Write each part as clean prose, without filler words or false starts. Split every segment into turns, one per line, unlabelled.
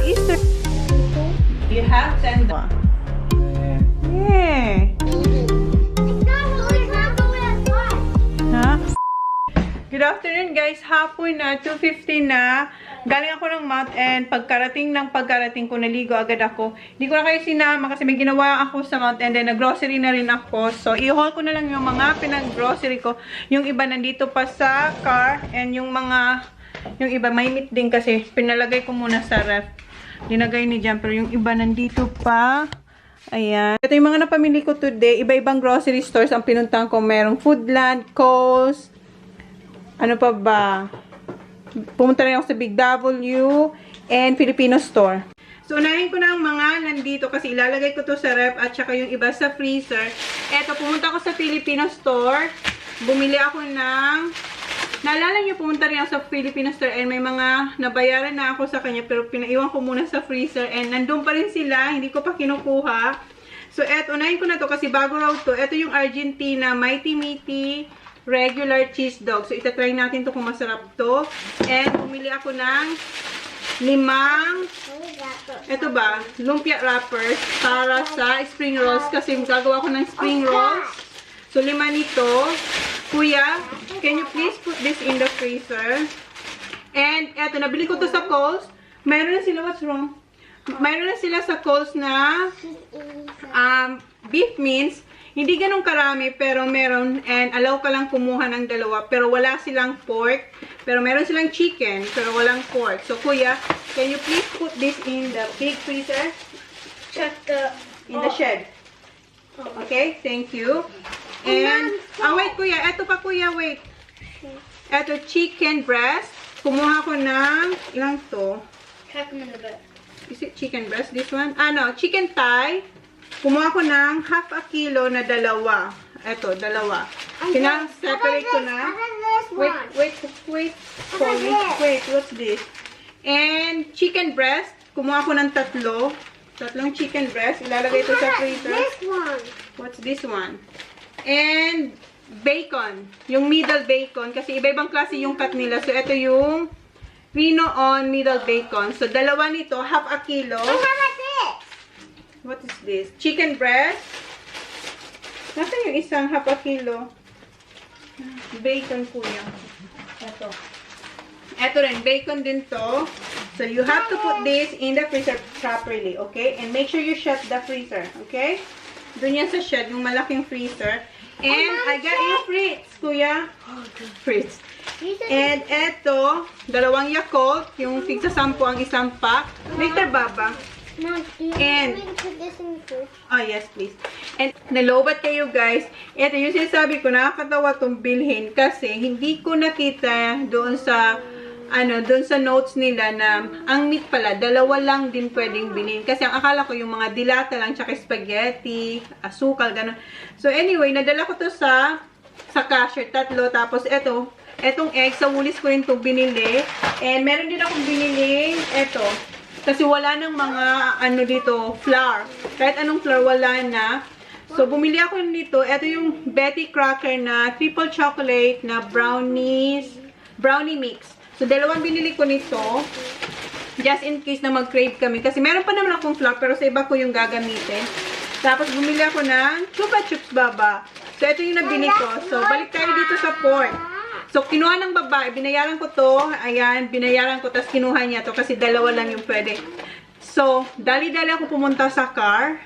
Easter. You have 10. Yeah. Huh? Good afternoon guys. Hapon na, 2:50 na. Galing ako ng mount and pagkarating ko, naligo agad ako. Hindi ko na kayo sinama kasi may ginawa ako sa mount and then nag-grocery na rin ako. So, i-haul ko na lang yung mga pinag-grocery ko. Yung iba nandito pa sa car and yung iba may meat din kasi pinalagay ko muna sa ref. Dinagay ni Jam pero yung iba nandito pa. Ayan. Ito yung mga napamili ko today. Iba-ibang grocery stores ang pinuntahan ko. Merong Foodland, Coles, ano pa ba? Pumunta rin ako sa Big W and Filipino store. So, unahin ko na ang mga nandito kasi ilalagay ko to sa ref at saka yung iba sa freezer. Eto, pumunta ako sa Filipino store. Bumili ako ng... Naalala niyo, pumunta rin ako sa Filipino store and may mga nabayaran na ako sa kanya pero pinaiwan ko muna sa freezer and nandun pa rin sila. Hindi ko pa kinukuha. So, eto, unahin ko na to kasi bago raw to. Eto yung Argentina Mighty Meaty regular cheese dog. So, itatry natin to kung masarap to. And, bumili ako ng 5, ito ba, lumpia wrappers para sa spring rolls. Kasi gagawa ko ng spring rolls. So, 5 nito. Kuya, can you please put this in the freezer? And, eto, nabili ko to sa Coles. Mayroon na sila, what's wrong? Mayroon na sila sa Coles na beef mince. Hindi ganun karami, pero meron, and allow ka lang kumuha ng 2, pero wala silang pork, pero meron silang chicken, pero walang pork. So, kuya, can you please put this in the big freezer? In the shed. Okay, thank you. And, wait, kuya, eto pa, kuya, wait. Eto, chicken breast. Kumuha ko ng, ilang to? Is it chicken breast, this one? No, chicken thigh. Kumuha ko ng 1/2 kilo na 2. Eto, 2. Separate ko na. Wait, Polly. Wait, what's this? And chicken breast. Kumuha ko ng 3. 3 chicken breast. Ilalagay ito sa freezer. What's this one? And bacon. Yung middle bacon. Kasi iba-ibang klase yung cut nila. So, ito yung Reno on middle bacon. So, 2 nito, 1/2 kilo. What is this? Chicken breast. Nasaan yung isang 1/2 kilo? Bacon kuya. Ito. Ito rin. Bacon din to. So, you have to put this in the freezer properly. Okay? And make sure you shut the freezer. Okay? Doon yan sa shed. Yung malaking freezer. And I got you fruits, kuya. Fruits. And eto, 2 Yakult. Yung tigsa 10 ang isang pack. Later, baba.
Mom, do you
And,
want me to put this in the fridge?
Oh, yes, please. And, nalobat kayo, guys. Ito yung sinasabi ko, nakakatawa itong bilhin kasi hindi ko nakita doon sa, doon sa notes nila na ang meat pala, 2 lang din pwedeng bilhin. Kasi ang akala ko yung mga dilata lang, tsaka spaghetti, asukal, gano'n. So, anyway, nadala ko to sa cashier, 3. Tapos, etong egg, sa Woolies ko rin ito binili. And, meron din akong binili, kasi wala nang mga, dito, flour. Kahit anong flour, wala na. So, bumili ako nito. Ito yung Betty Cracker na triple chocolate na brownie mix. So, 2 binili ko nito. Just in case na mag-crave kami. Kasi meron pa naman akong flour, pero sa iba ko yung gagamitin. Tapos, bumili ako ng Chupa Chups Baba. So, ito yung nabili ko. So, balik tayo dito sa pork. So, kinuha ng babae. Binayaran ko to. Ayan, binayaran ko. Tapos, kinuha niya to kasi 2 lang yung pwede. So, dali-dali ako pumunta sa car.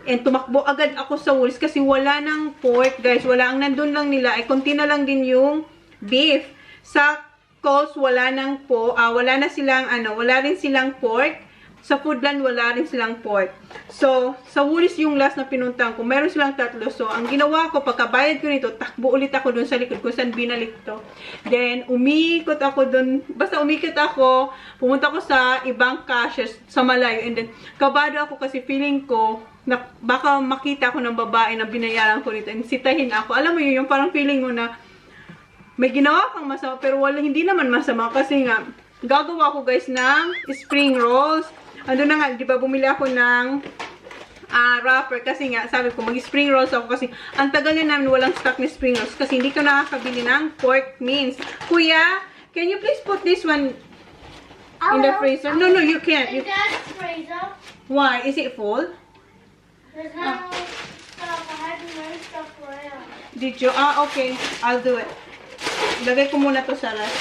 And tumakbo agad ako sa Woolies kasi wala ng pork, guys. Wala. Ang nandun lang nila. Ay, konti na lang din yung beef. Sa Coles, wala na silang, wala rin silang pork. Sa Foodland, wala rin silang pork. So, sa Woolies yung last na pinuntahan ko, meron silang 3. So, ang ginawa ko, pagkabayad ko nito, takbo ulit ako dun sa likod kung saan binalik to. Then, umikot ako dun. Basta umikot ako, pumunta ko sa ibang cashiers sa malayo. And then, kabado ako kasi feeling ko, na baka makita ako ng babae na binayaran ko nito. And sitahin ako. Alam mo yun, yung parang feeling mo na may ginawa kang masama, pero hindi naman masama. Kasi nga, gagawa ko guys ng spring rolls. Ano na nga, di ba bumili ako ng wrapper kasi nga, sabi ko, mag-spring rolls ako kasi ang tagal na namin walang stock ni spring rolls kasi hindi ko nakakabili ng pork mince. Kuya, can you please put this one in the freezer. No, no, you can't.
In Dad's freezer,
Why? Is it full?
there's no stuff. I had no stuff around.
Did you? Okay. I'll do it. Lagay ko muna to sa ref.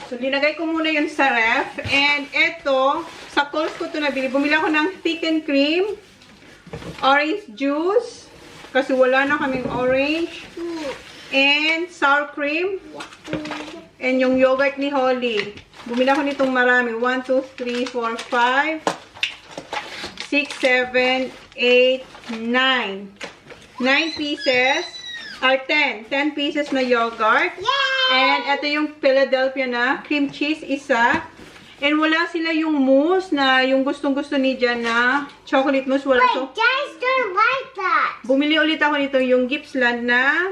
So, linagay ko muna yun sa ref. And eto, sa Coles ko to nabili. Bumili ako ng thick and cream, orange juice, kasi wala na kaming orange, and sour cream, and yung yogurt ni Holly. Bumili ako nitong marami. 1, 2, 3, 4, 5, 6, 7, 8, 9. 9 pieces, or 10. 10 pieces na yogurt. And ito yung Philadelphia na cream cheese, isa. And wala sila yung mousse na yung gustong-gusto ni Jan na chocolate mousse. Wala. So,
Guys don't like that.
bumili ulit ako nito yung Gippsland na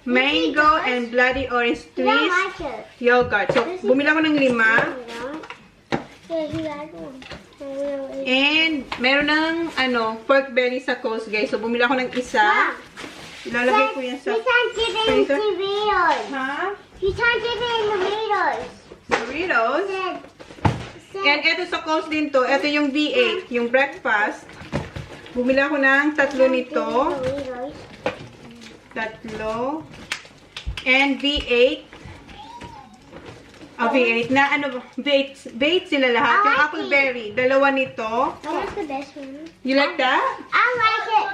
mango and bloody orange
Don't
twist
like it.
yogurt. So, bumili ako ng 5.
Yeah, he liked one.
And meron ng pork belly sa Coles, guys. So, bumili ako ng isa. Ilalagay ko yan sa
You can't give it in
freezer.
the Doritos.
Ha?
You can't give it in the Doritos.
Doritos. And ito sa Coles din to. Ito yung V8, yung breakfast. Bumili ako ng 3 nito. Tatlo. And V8. V8 na V8 sila lahat. Yung apple berry, 2 nito.
That was the best one.
You like that?
I like it.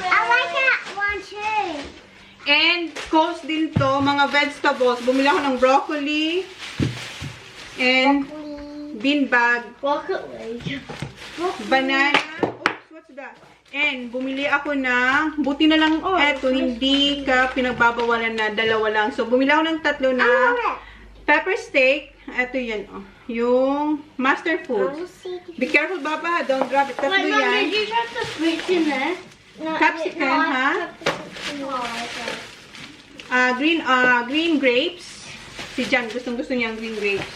I like that one too.
And Coles din to, mga vegetables. Bumili ako ng broccoli and bean bag,
Broccoli.
banana. Oops, what's that? And bumili ako ng, buti na lang, eto, hindi ka pinagbabawalan na 2 lang. So, bumili ako ng 3 na pepper steak. Eto yan, yung master foods. Be careful, Baba, don't drop it. 3
Wait, Mom,
yan.
did you drop the fruits in there? No,
Capsicum, ha?
No,
Green grapes. Si Jan, gustong-gusto niya ang green grapes.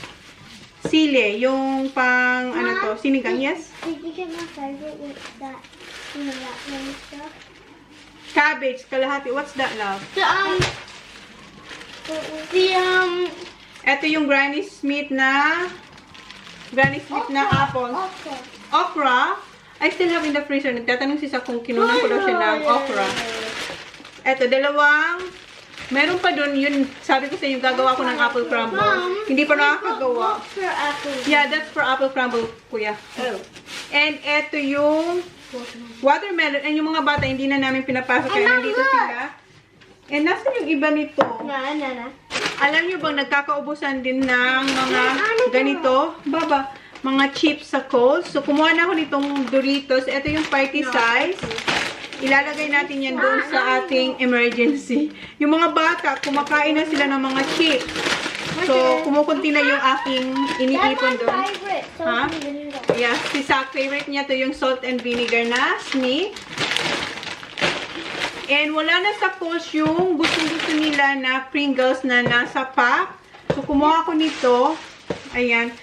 Sile, yung pang, sinigang, yes?
Did you get my favorite with that, that one stuff?
Cabbage, kalahati. What's that, love? Ito yung Granny Smith na apples.
Okay.
Okra. I still have in the freezer. Nagtatanong siya kung kinunan ko daw siya ng okra. Ito, 2. Meron pa dun, yun, sabi ko sa inyo, gagawa ko ng apple crumble. Hindi pa nakakagawa.
For apple.
Yeah, that's for apple crumble, kuya.
Oh.
And ito yung watermelon. And yung mga bata, hindi na namin pinapasok. Kaya nandito sila. And nasan yung iba nito?
No.
Alam nyo bang nagkakaubusan din ng mga ganito? Baba, mga chips sa Coles. So, kumuha na ako nitong Doritos. Ito yung party size. Ilalagay natin yan doon sa ating emergency. Yung mga bata, kumakain na sila ng mga chips. So, kumukunti na yung aking iniipon doon.
Favorite.
Ha? Yeah, si Sak, favorite niya to yung salt and vinegar na Smith. And wala na sa Coles yung gustong-gusto nila na Pringles na nasa pack. So, kumuha ko nito. Ayan.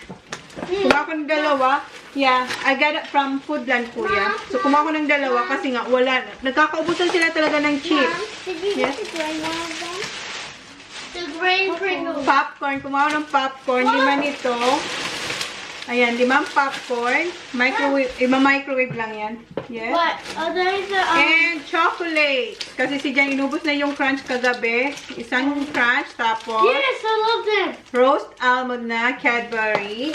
Kumuha ko ng 2. Yeah, I got it from Foodland, kuya. So, kumuha ko ng 2 kasi nga wala. Nagkakaubusan sila talaga ng chips.
Did you
Yes.
get the green one of them? The green Pringles.
Popcorn. Kumuha ko ng popcorn. 5 nito. Ayan, 5 popcorn. Microwave. Microwave lang yan. Yes.
What? Are those the,
And chocolate. Kasi si Jan inubos na yung crunch kagabi. Isang crunch. Tapos,
Yes, I love them.
roast almond na Cadbury.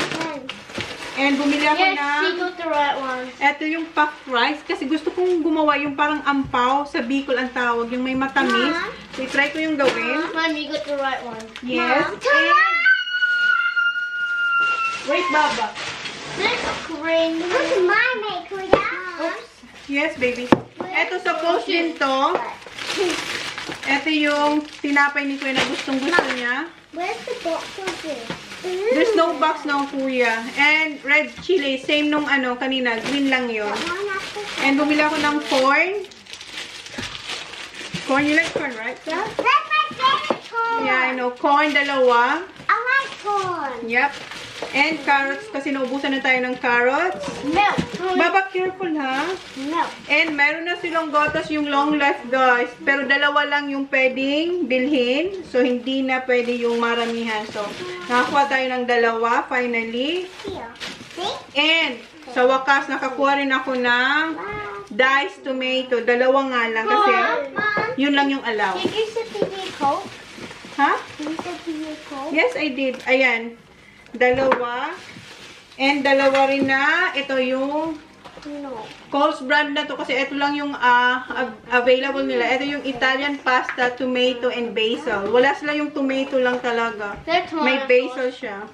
And bumili ako
Yes,
ng,
she got the right one.
eto yung puffed rice. Kasi gusto kong gumawa yung parang ampaw. Sa Bicol ang tawag. Yung may matamis. So, i-try ko yung gawin.
Mom, you got the right one.
Yes.
Mom,
And, wait, Baba.
this green. Look at my maker now.
Yes, baby. Eto sa post din to. Eto yung tinapay ni Kuya na gustong-gusto niya.
Where's the box of this?
There's no box now, Kuya. And red chili, same nung kanina. Green lang yun. And bumili ako ng corn. Corn, you like corn, right?
That's my favorite corn.
Yeah, I know. Corn, 2.
I like corn.
Yep. And carrots, kasi naubusan na tayo ng carrots.
Milk.
Baba, careful ha.
Milk.
And meron na silang gatas yung long life, guys. Pero dalawa lang yung pwedeng bilhin. So, hindi na pwede yung maramihan. So, nakakuha tayo ng dalawa, finally.
Here. See?
And, sa wakas, nakakuha rin ako ng diced tomato. Dalawa nga lang kasi
Mom,
yun lang yung allow.
did you say PJ Coke?
Ha?
Did you say PJ Coke?
Yes, I did. Ayan. Dalawa. And dalawa rin na. Ito yung
No.
Coles brand na to kasi ito lang yung available nila. Ito yung Italian pasta, tomato, and basil. Wala sila yung tomato lang talaga.
That's
May basil siya.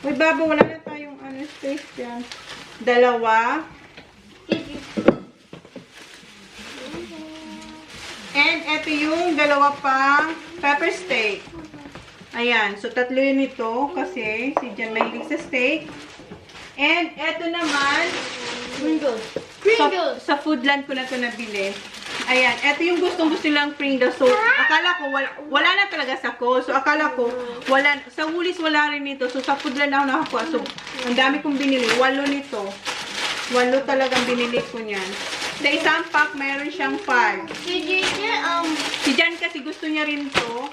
Uy, Baba, wala na tayong space dyan. Dalawa. And ito yung dalawa pang pepper steak. Ayan. So, tatlo yun ito kasi si Jan mahilig sa steak. And ito naman,
Pringles.
sa Foodland ko na ito nabili. Ayan. Ito yung gustong-gusto nilang Pringles. So, akala ko, wala na talaga sa ko. So, akala ko, wala, sa Woolies wala rin nito. So, sa Foodland ako nakakuha. So, ang dami kong binili. 8 nito. 8 talagang binili ko niyan. Sa isang pack, meron siyang 5.
Did you get,
Si Jan kasi gusto niya rin to.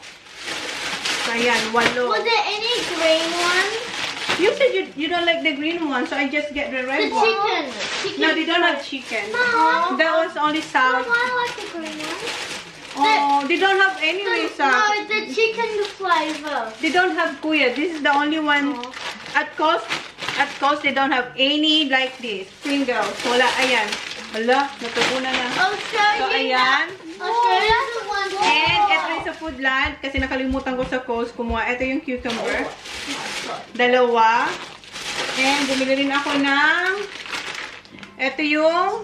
So, ayan, 8.
was there any green one?
You said you don't like the green one, so I just get the
The
red one.
chicken.
No, they don't have chicken.
Mom.
That was only
No,
sour.
I like the green one.
Oh, they don't have anyway,
No,
sa.
it's the chicken flavor.
They don't have kuya. This is the only one. At cost, they don't have any like this. Pringles. Wala, ayan. Wala, natutunan na.
I'll show
So,
you.
ayan.
I'll show you the one.
And ito rin sa Foodland, kasi nakalimutan ko sa Coles kumuha. Ito yung cucumber. Dalawa. And bumili rin ako ng ito yung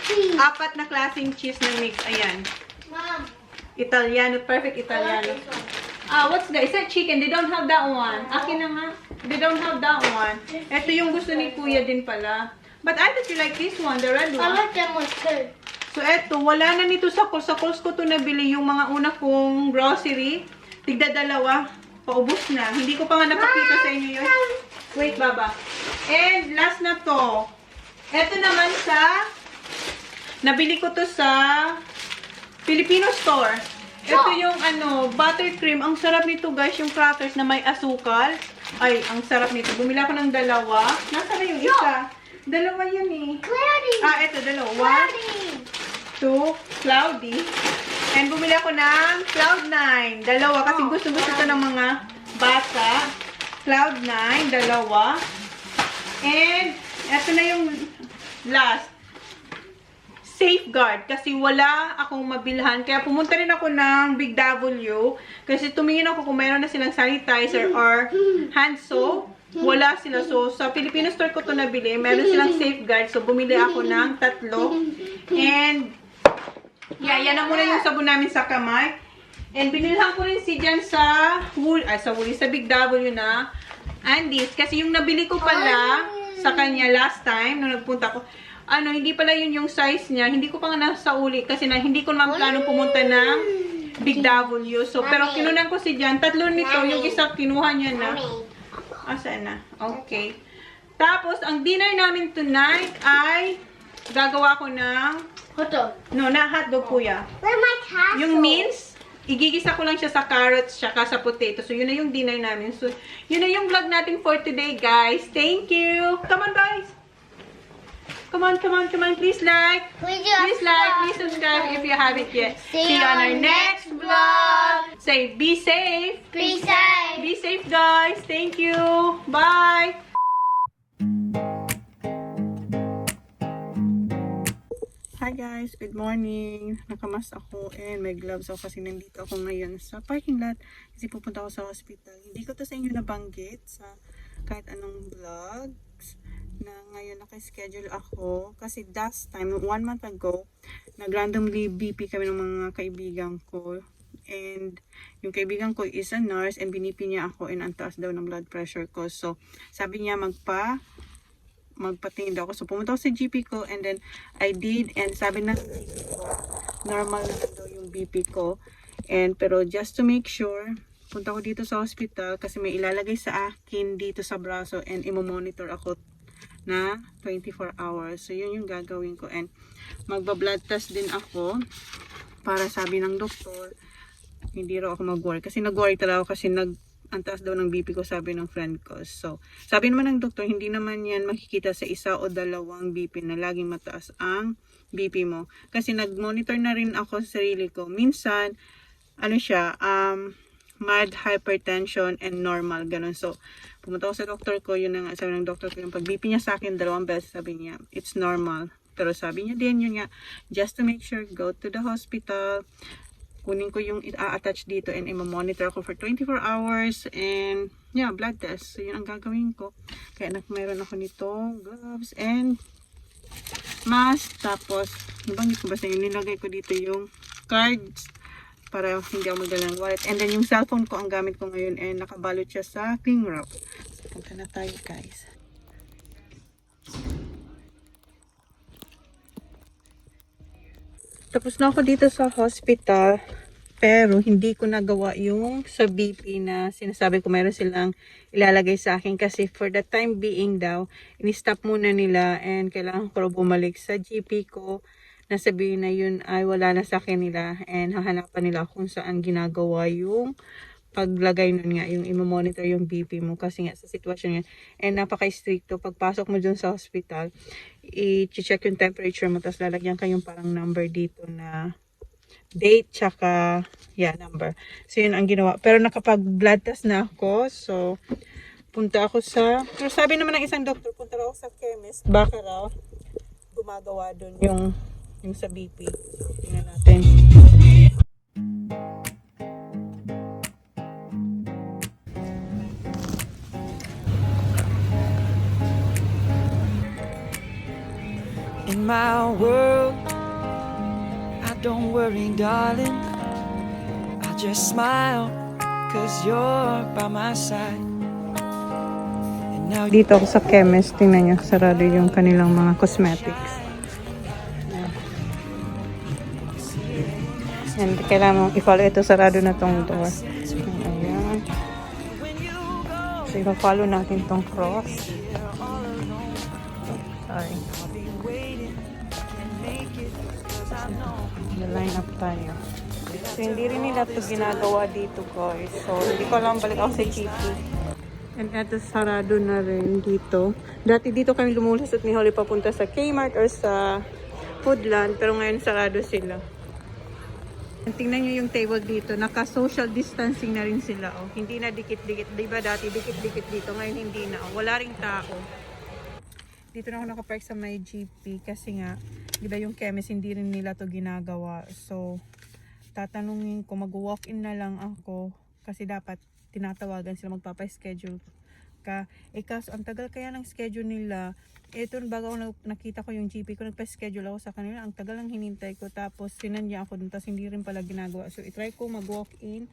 Cheese.
4 na klaseng cheese na mix. Ayan.
Mom,
Italiano. Perfect
I like
Italiano.
this one.
What's that? Is that chicken? They don't have that one. Akin na nga. They don't have that one. Ito yung gusto ni Kuya din pala. But I thought you like this one, the red
I
one.
like them ones too.
So, eto, wala na nito sa Coles. Sa Coles ko to nabili yung mga una kong grocery. Tigda dalawa. Paubos na. Hindi ko pa nga napakita sa inyo yun. Wait, Baba. And last na to. Eto naman sa nabili ko to sa Filipino store. Ito yung buttercream. Ang sarap nito, guys, yung crackers na may asukal. Ay, ang sarap nito. Bumili ako ng dalawa. Nasaan na yung isa? Dalawa yan eh.
Cloudy.
Ito dalawa. 1,
Cloudy.
2, cloudy. And bumili ako ng Cloud9. Dalawa. Kasi gusto-gusto ito ng mga bata. Cloud9. Dalawa. And, ito na yung last. Safeguard. Kasi wala akong mabilhan. Kaya pumunta rin ako ng Big W. Kasi tumingin ako kung meron na silang sanitizer or hand soap. Wala sila. So, sa Filipino store ko to nabili. Meron silang safeguard. So, bumili ako ng 3. And, yan na muna yung sabon namin sa kamay. And, binilhan ko rin si Jan sa Big W na Andes. Kasi yung nabili ko pala sa kanya last time, nung nagpunta ko, hindi pala yun yung size niya. Hindi ko pa nga nasa uli. Kasi hindi ko naman plano pumunta ng Big W. So, pero kinunan ko si Jan. 3 nito. Yung isa, kinuha niya na. Saan na? Okay. Tapos, ang dinner namin tonight ay gagawa ko ng
Hotdog.
no, na hotdog, Kuya.
Where's my castle?
Yung mince, igigisa ko lang siya sa carrots tsaka sa potato. So, yun na yung dinner namin. So, yun na yung vlog natin for today, guys. Thank you. Come on, guys. Come on. Please like. Please like. Please subscribe if you haven't yet. See you on our next vlog. Say, be safe.
Be safe.
Be safe, guys. Thank you. Bye. Hi guys, good morning. Nakamas ako and may gloves ako kasi nandito ako ngayon sa parking lot kasi pupunta ako sa hospital. Hindi ko to sa inyo nabanggit sa kahit anong vlogs na ngayon naka-schedule ako kasi last time, 1 month ago, nag-randomly BP kami ng mga kaibigan ko. And yung kaibigan ko is a nurse and binipi niya ako and ang taas daw ng blood pressure ko. So, sabi niya magpatingin daw ako. So, pumunta ako sa GP ko and then I did and sabi na normal na daw yung BP ko. And pero just to make sure, punta ko dito sa hospital kasi may ilalagay sa akin dito sa braso and imo-monitor ako na 24 hours. So, yun yung gagawin ko. And magba-blood test din ako para sabi ng doktor, hindi raw ako mag-worry. Kasi nag-worry talaga ako kasi ang taas daw ng BP ko, sabi ng friend ko. So, sabi naman ng doktor, hindi naman yan makikita sa isa o dalawang BP na laging mataas ang BP mo. Kasi nag-monitor na rin ako sa sarili ko. Minsan, ano siya, mild hypertension and normal, ganun. So, pumunta ako sa doktor ko, yun ang sabi ng doktor ko, yung pag BP niya sa akin, 2 beses, sabi niya, it's normal. Pero sabi niya din, yun nga, just to make sure, go to the hospital, kunin ko yung i-attach dito and i-monitor ako for 24 hours and yeah, blood test. So, yun ang gagawin ko. Kaya mayroon ako nitong gloves and mask. Tapos, nabanggit ko basta yung nilagay ko dito yung cards para hindi ako magdala ng wallet. And then, yung cellphone ko ang gamit ko ngayon and nakabalot siya sa cling wrap. So, punta na tayo, guys. Tapos na ako dito sa hospital, pero hindi ko nagawa yung sa BP na sinasabi ko meron silang ilalagay sa akin kasi for the time being daw, in-stop muna nila and kailangan ko bumalik sa GP ko na sabihin na yun ay wala na sa akin nila and hahanapan nila kung saan ginagawa yung paglagay nun nga, yung i-monitor yung BP mo kasi nga sa sitwasyon yan. And napaka-stricto, pagpasok mo dun sa hospital, i-check yung temperature mo, tapos lalagyan ka yung parang number dito na date, tsaka, yeah, number. So, yun ang ginawa. Pero nakapag-blood test na ako, so, punta ako pero sabi naman ng isang doktor, punta ako sa chemist, baka raw, gumagawa dun yung sa BP. So, tingnan natin.
In my world, I don't worry, darling. I just smile, 'cause you're by my side. And now
Dito ako sa chemist, tingnan nyo, sarado yung kanilang mga cosmetics. And kailangan mong i-follow ito, sarado na tong door. Ayan. So, i-follow natin tong cross. Sorry. Line up tayo. So, hindi rin nila ito ginagawa dito, guys. So, hindi ko alam, balik ako sa GP. And eto, sarado na rin dito. Dati dito kami lumulusot ni Holly papunta sa Kmart or sa Foodland, pero ngayon sarado sila. And tingnan nyo yung table dito. Naka-social distancing na rin sila. Oh. Hindi na dikit-dikit. Diba dati dikit-dikit dito? Ngayon hindi na. Oh. Wala ring tao. Dito na ako nakapark sa my GP kasi nga, di ba yung chemist, hindi rin nila to ginagawa. So, tatanungin ko, mag-walk-in na lang ako kasi dapat tinatawagan sila, magpapa-schedule ka. Kaso, ang tagal kaya ng schedule nila. Ito, bago ako nakita ko yung GP ko, nagpa-schedule ako sa kanila. Ang tagal lang hinintay ko. Tapos, sinandya ako dun. Tapos, hindi rin pala ginagawa. So, itry ko mag-walk-in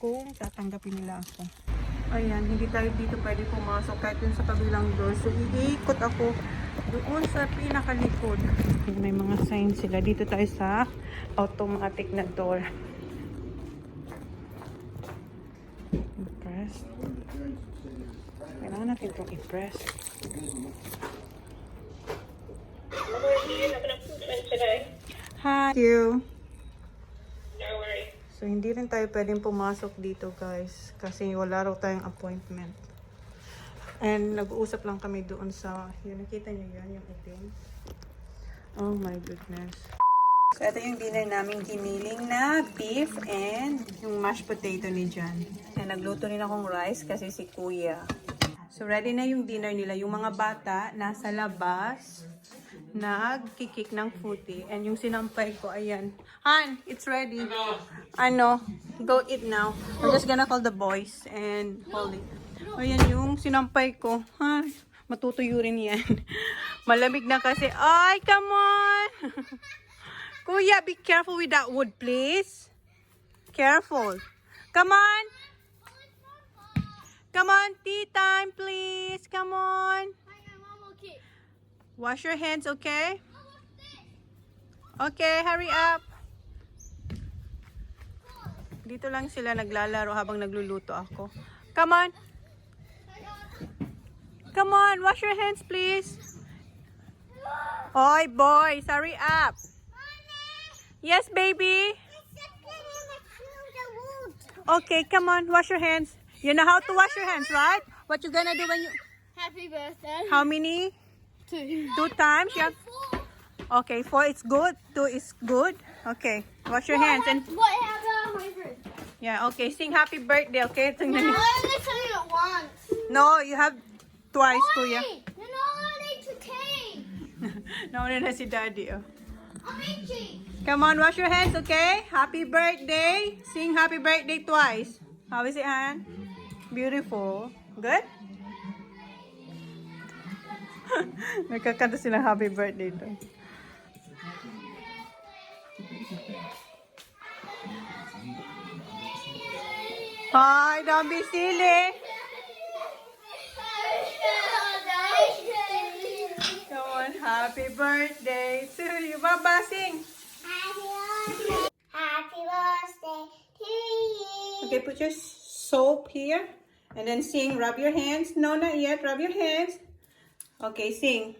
kung tatanggapin nila ako. Ayan, hindi tayo dito pwede pumasok kahit dun sa kabilang door. So, iikot ako doon sa pinakalikod. May mga signs sila. Dito tayo sa automatic na door. I-press. Kailangan natin itong i-press. Hi! Thank you.
No worries.
So, hindi rin tayo pwedeng pumasok dito, guys. Kasi wala raw tayong appointment. And nag-uusap lang kami doon sa... Yun, nakita nyo yun, yung itim. Oh my goodness. So, ito yung dinner namin giniling na beef and yung mashed potato ni John. And nagluto rin akong rice kasi si Kuya. So, ready na yung dinner nila. Yung mga bata, nasa labas, nagkikik ng footy. And yung sinampay ko, ayan. Han, it's ready. Ano, go eat now. I'm just gonna call the boys and hold it. Ayan yung sinampay ko. Ay, matutuyo rin yan. Malamig na kasi. Ay, come on! Kuya, be careful with that wood, please. Careful. Come on. Come on, tea time, please. Come on. Wash your hands, okay? Okay, hurry up. Dito lang sila naglalaro habang nagluluto ako. Come on. Come on, wash your hands, please. Oy, boy, hurry up. Yes, baby. Okay, come on, wash your hands. You know how to wash your hands, right? What you gonna do when you...
Happy birthday.
How many?
2.
2 times? Yeah. Okay, 4 is good. 2 is good. Okay, wash your hands and...
What happened on my birthday?
Yeah, okay, sing happy birthday, okay?
I only sang it once.
No, you have twice, Kuya.
Then all I need to cake.
Nauna na si Daddy, oh.
Amazing.
Come on, wash your hands, okay? Happy birthday. Sing happy birthday twice. How is it, Han? Beautiful. Good? Nagkakanta silang happy birthday to. Hi, don't be silly. Come on, happy birthday to you. Baba, sing.
Happy birthday to you.
Okay, put your soap here. And then sing, rub your hands. No, not yet. Rub your hands. Okay, sing.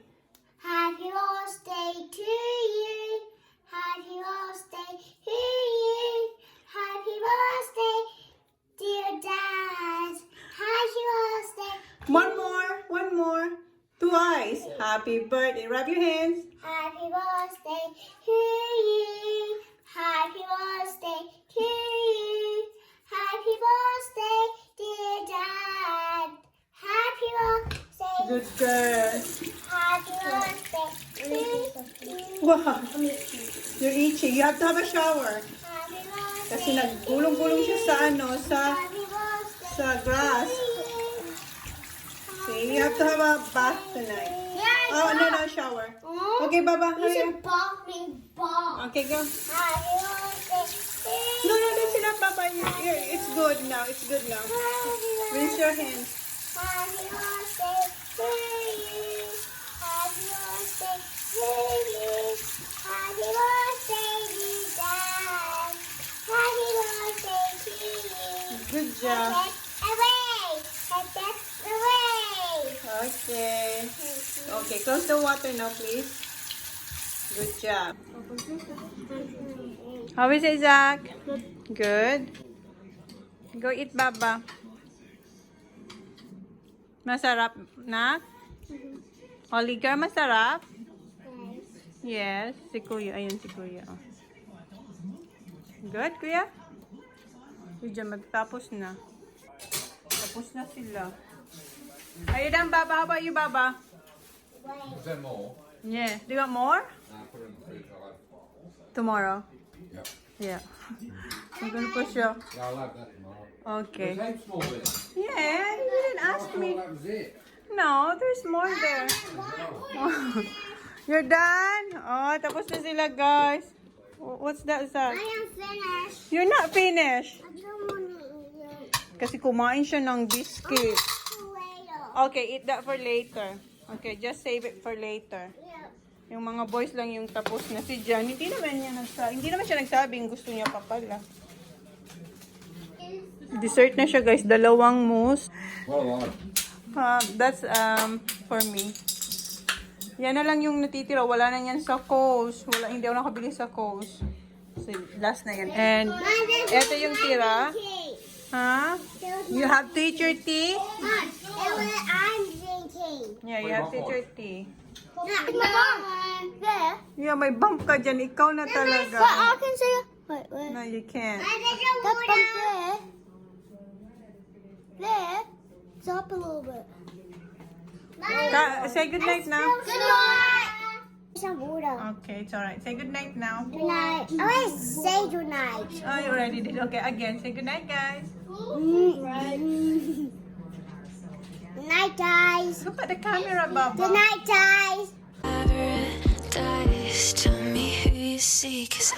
Happy birthday to you. Happy birthday to you. Happy birthday, dear Dad. Happy birthday.
One more. Twice. Happy birthday. Rub your hands.
Happy birthday to you. Happy birthday to you. Happy birthday, dear Dad. Happy birthday.
Good girl.
Happy birthday to you.
Wow. You're itchy. You have to have a shower.
Happy birthday.
Kasi naggulong-gulong siya sa
Happy birthday.
sa grass. See, you have to have a bath tonight. Oh, no, shower. Okay, Baba,
You
hurry
should
up.
bark me bark.
Okay, go.
Happy birthday to you.
No, that's enough, Baba. It's good now. It's good now. Rinse your hands.
Happy birthday to you. Happy birthday to you. Happy birthday, dear Dad. Happy birthday to you.
Good job.
Away. That's away.
Okay. Okay, close the water now, please. Good job. How is it, Zach? Good. Go eat, Baba. Masarap na? Oligar, masarap? Yes. Si Kuya. Ayun si Kuya. Oh. Good, Kuya? Kuya, magtapos na. Tapos na sila. Are you done, Baba? How about you, Baba?
Is there more?
Yeah. Do you want more?
Put it in the fridge. I'll have.
Tomorrow.
Yep.
Yeah. I'm gonna push you.
Yeah, I'll have that tomorrow.
Okay.
There's heaps more there.
Yeah, you didn't
I
ask
thought
me.
that was it.
No, there's more there. You're done? Oh, tapos na sila, guys. What's that, Zach?
I am finished.
You're not finished.
I don't want to eat it.
Kasi kumain siya ng biscuit.
Later.
Okay, eat that for later. Okay, just save it for later.
Yeah.
Yung mga boys lang yung tapos na. Si Jan, hindi naman siya nagsabing gusto niya pa pala. Dessert na siya, guys. 2 mousse.
Well,
That's for me. Yan na lang yung natitira. Wala na yan sa Coast. Hindi ako nakabili sa Coast. So, last na yan. And, eto yung tira. Ha? You have to eat your tea?
I'm drinking.
Yeah, you have to eat your tea.
There.
Yeah, may bump ka dyan. Ikaw na
But
talaga.
I can see. Wait.
No, you can't.
That bump there. There. It's up a little bit.
Say good night now.
Good night. Some water.
Okay, it's alright. Say good night now.
Good night. I want to say good night.
Oh, you already did. Okay, again. Say good night, guys.
Good night, guys.
Look at the camera, Baba.
Good night, guys.
Paradise, tell me who you see, 'cause